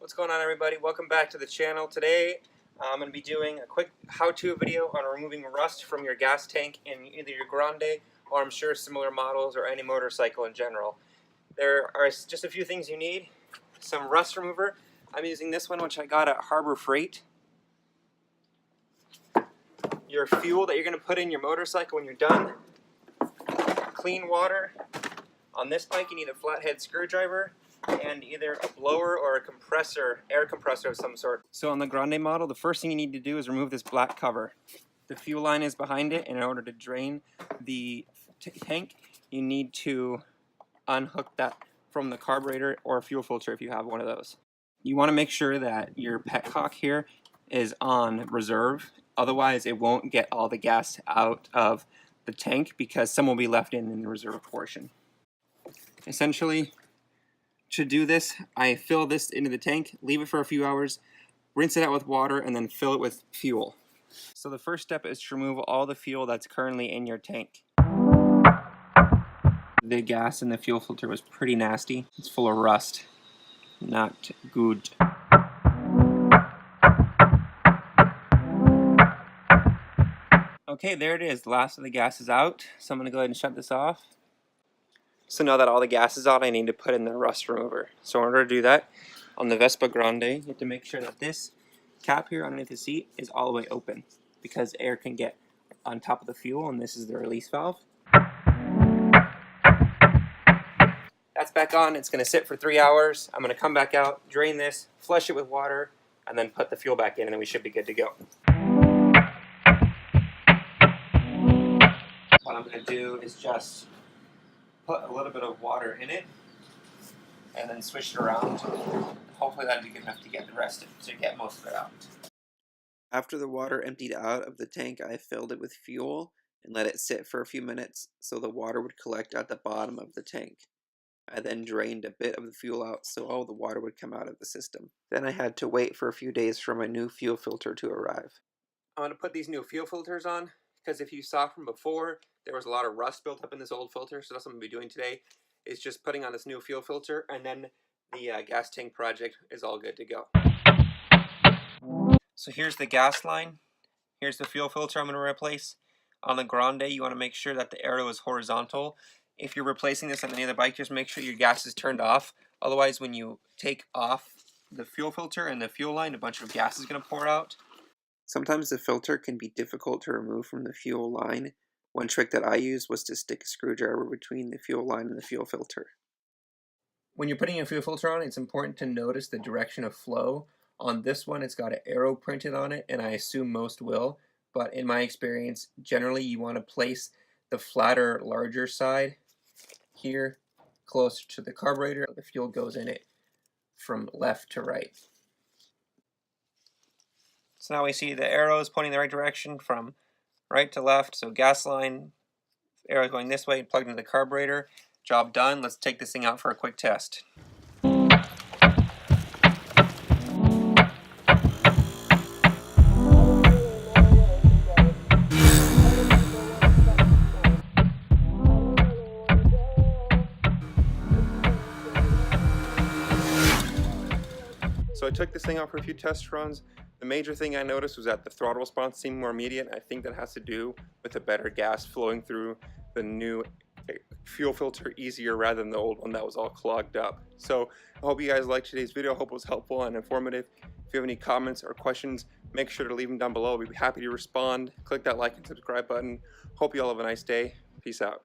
What's going on, everybody? Welcome back to the channel. Today I'm going to be doing a quick how-to video on removing rust from your gas tank in either your Grande or I'm sure similar models or any motorcycle in general. There are just a few things you need. Some rust remover. I'm using this one, which I got at Harbor Freight. Your fuel that you're going to put in your motorcycle when you're done. Clean water. On this bike you need a flathead screwdriver and either a blower or a compressor, air compressor of some sort. So on the Grande model, the first thing you need to do is remove this black cover. The fuel line is behind it, and in order to drain the tank, you need to unhook that from the carburetor or fuel filter if you have one of those. You want to make sure that your petcock here is on reserve, otherwise it won't get all the gas out of the tank because some will be left in the reserve portion. Essentially, to do this, I fill this into the tank, leave it for a few hours, rinse it out with water, and then fill it with fuel. So the first step is to remove all the fuel that's currently in your tank. The gas in the fuel filter was pretty nasty. It's full of rust. Not good. Okay, there it is. The last of the gas is out. So I'm going to go ahead and shut this off. So now that all the gas is out, I need to put in the rust remover. So in order to do that, on the Vespa Grande, you have to make sure that this cap here underneath the seat is all the way open because air can get on top of the fuel, and this is the release valve. That's back on. It's going to sit for 3 hours. I'm going to come back out, drain this, flush it with water, and then put the fuel back in, and then we should be good to go. What I'm going to do is just put a little bit of water in it and then switch it around. Hopefully that'll be good enough to get the rest of it, to get most of it out. After the water emptied out of the tank, I filled it with fuel and let it sit for a few minutes so the water would collect at the bottom of the tank. I then drained a bit of the fuel out so all the water would come out of the system. Then I had to wait for a few days for my new fuel filter to arrive. I'm going to put these new fuel filters on because if you saw from before, there was a lot of rust built up in this old filter, so that's what I'm going to be doing today, is just putting on this new fuel filter, and then the gas tank project is all good to go. So here's the gas line. Here's the fuel filter I'm going to replace. On the Grande, you want to make sure that the arrow is horizontal. If you're replacing this on any other bike, just make sure your gas is turned off. Otherwise, when you take off the fuel filter and the fuel line, a bunch of gas is going to pour out. Sometimes the filter can be difficult to remove from the fuel line. One trick that I used was to stick a screwdriver between the fuel line and the fuel filter. When you're putting a fuel filter on, it's important to notice the direction of flow. On this one, it's got an arrow printed on it, and I assume most will. But in my experience, generally you want to place the flatter, larger side here closer to the carburetor. The fuel goes in it from left to right. So now we see the arrows pointing the right direction from right to left. So gas line, arrow going this way, plugged into the carburetor. Job done. Let's take this thing out for a quick test. So I took this thing out for a few test runs. The major thing I noticed was that the throttle response seemed more immediate. I think that has to do with the better gas flowing through the new fuel filter easier rather than the old one that was all clogged up. So I hope you guys liked today's video. I hope it was helpful and informative. If you have any comments or questions, make sure to leave them down below. We'd be happy to respond. Click that like and subscribe button. Hope you all have a nice day. Peace out.